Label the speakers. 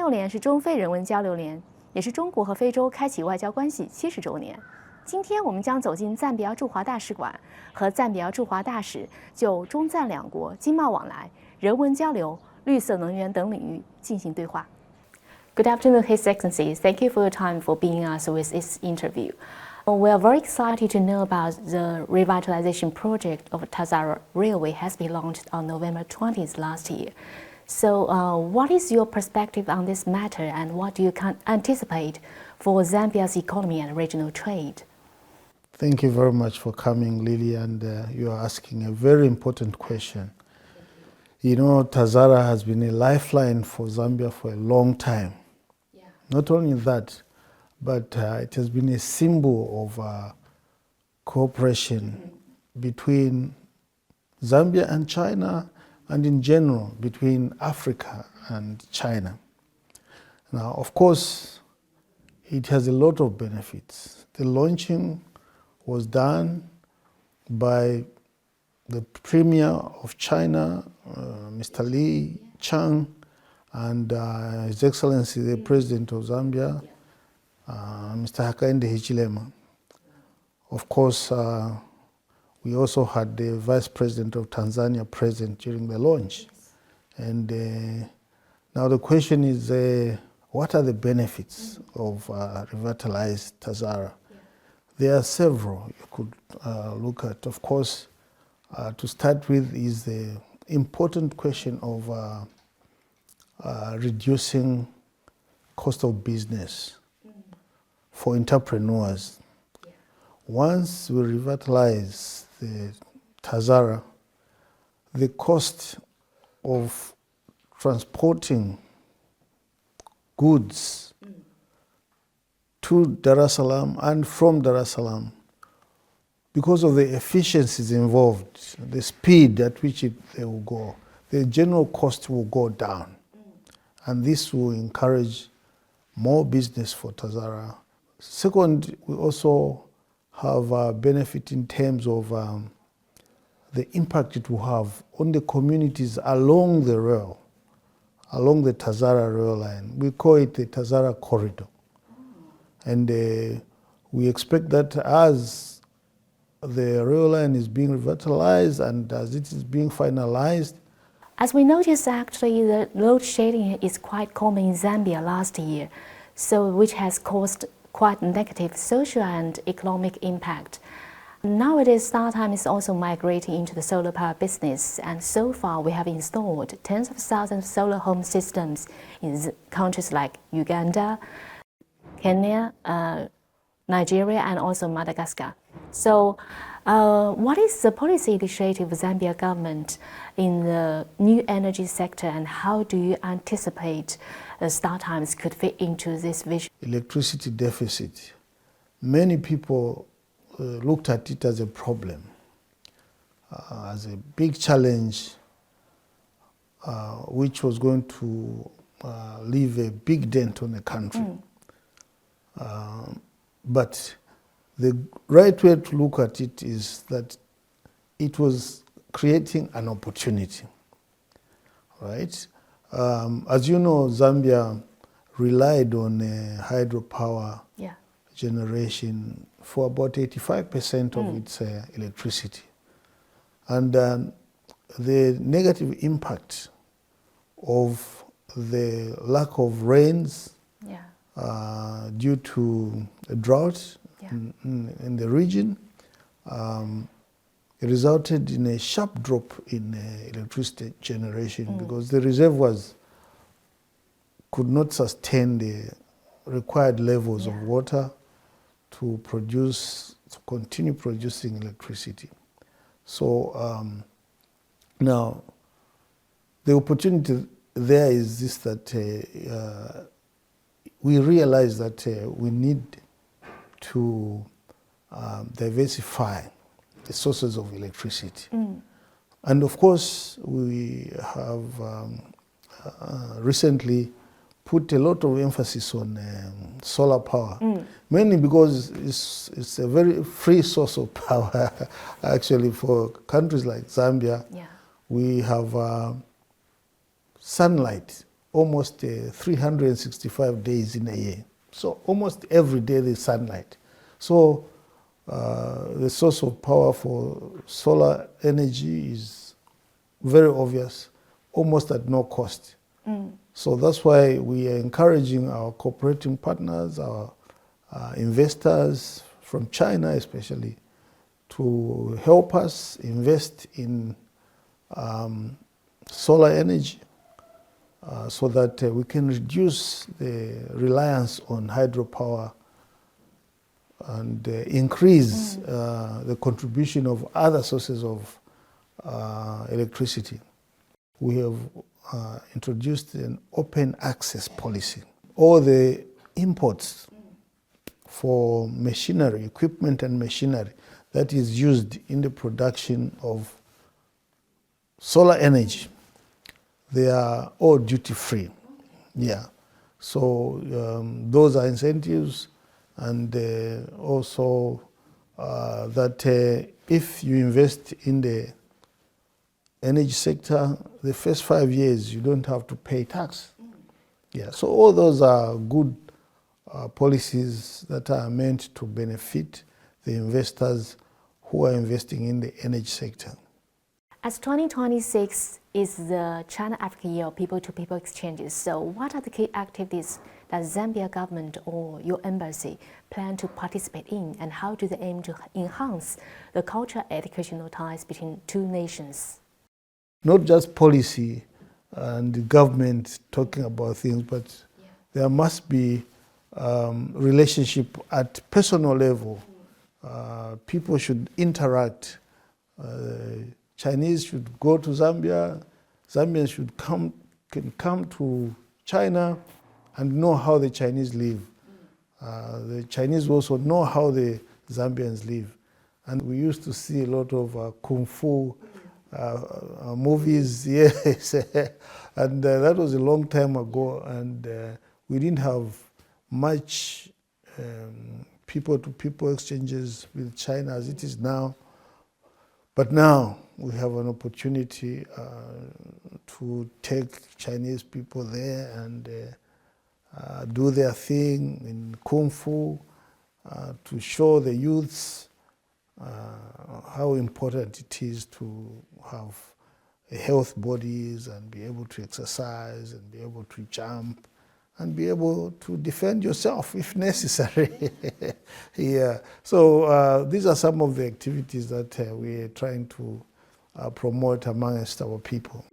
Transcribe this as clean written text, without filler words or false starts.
Speaker 1: 年是中非人文交流年，也是中国和非洲开启外交关系70周年。今天我们将走进赞比亚驻华大使馆，和赞比亚驻华大使就中赞两国经贸往来、人文交流、绿色能源等领域进行对话。Good afternoon, His Excellency. Thank you for your time for being us with this interview. We are very excited to know about the revitalization project of TAZARA Railway has been launched on November 20th last year. So what is your perspective on this matter, and what do you anticipate for Zambia's economy and regional trade?
Speaker 2: Thank you very much for coming, Lily, and you are asking a very important question. You know, TAZARA has been a lifeline for Zambia for a long time. Yeah. Not only that, but it has been a symbol of cooperation between Zambia and China, and in general between Africa and China. Now, of course, it has a lot of benefits. The launching was done by the Premier of China, Mr. Qiang, and His Excellency the President of Zambia, Mr. Hakainde Hichilema. Of course, we also had the Vice President of Tanzania present during the launch. And now the question is, what are the benefits of revitalized TAZARA? There are several you could look at. Of course, to start with is the important question of reducing cost of business for entrepreneurs. Once we revitalize the TAZARA, the cost of transporting goods to Dar es Salaam and from Dar es Salaam, because of the efficiencies involved, the speed at which they will go, the general cost will go down. And this will encourage more business for TAZARA. Second, we also have a benefit in terms of the impact it will have on the communities along the rail, along the TAZARA rail line. We call it the TAZARA corridor. And we expect that as the rail line is being revitalized and as it is being finalized.
Speaker 1: As we noticed, actually, the load shedding is quite common in Zambia last year, so which has caused quite negative social and economic impact. Nowadays, StarTime is also migrating into the solar power business, and so far we have installed tens of thousands of solar home systems in countries like Uganda, Kenya, Nigeria, and also Madagascar. So what is the policy initiative of Zambia government in the new energy sector, and how do you anticipate StarTimes could fit into this vision?
Speaker 2: Electricity deficit. Many people looked at it as a problem, as a big challenge, which was going to leave a big dent on the country. But the right way to look at it is that it was creating an opportunity, right? As you know, Zambia relied on hydropower generation for about 85% of its electricity. And the negative impact of the lack of rains due to a drought in the region, it resulted in a sharp drop in electricity generation because the reservoirs could not sustain the required levels of water to continue producing electricity. So now the opportunity there is this, that we realize that we need to diversify the sources of electricity. And of course, we have recently put a lot of emphasis on solar power, mainly because it's a very free source of power. Actually, for countries like Zambia, we have sunlight almost 365 days in a year. So almost every day there's sunlight. So the source of power for solar energy is very obvious, almost at no cost. So that's why we are encouraging our cooperating partners, our investors from China especially, to help us invest in solar energy so that we can reduce the reliance on hydropower and increase the contribution of other sources of electricity. We have introduced an open access policy. All the imports for machinery, equipment and machinery that is used in the production of solar energy, they are all duty-free. Yeah. So those are incentives, and also that if you invest in the energy sector, the first 5 years you don't have to pay tax. Yeah. So all those are good policies that are meant to benefit the investors who are investing in the energy sector.
Speaker 1: As 2026 is the China-Africa Year of People-to-People Exchanges, so what are the key activities that Zambia government or your embassy plan to participate in, and how do they aim to enhance the cultural and educational ties between two nations?
Speaker 2: Not just policy and the government talking about things, but there must be relationship at personal level. People should interact. Chinese should go to Zambia. Zambians can come to China and know how the Chinese live. The Chinese also know how the Zambians live. And we used to see a lot of kung fu movies, yes. And that was a long time ago, and we didn't have much people-to-people exchanges with China as it is now. But now we have an opportunity to take Chinese people there and do their thing in Kung Fu, to show the youths how important it is to have health bodies and be able to exercise and be able to jump and be able to defend yourself if necessary. Yeah. So these are some of the activities that we are trying to promote amongst our people.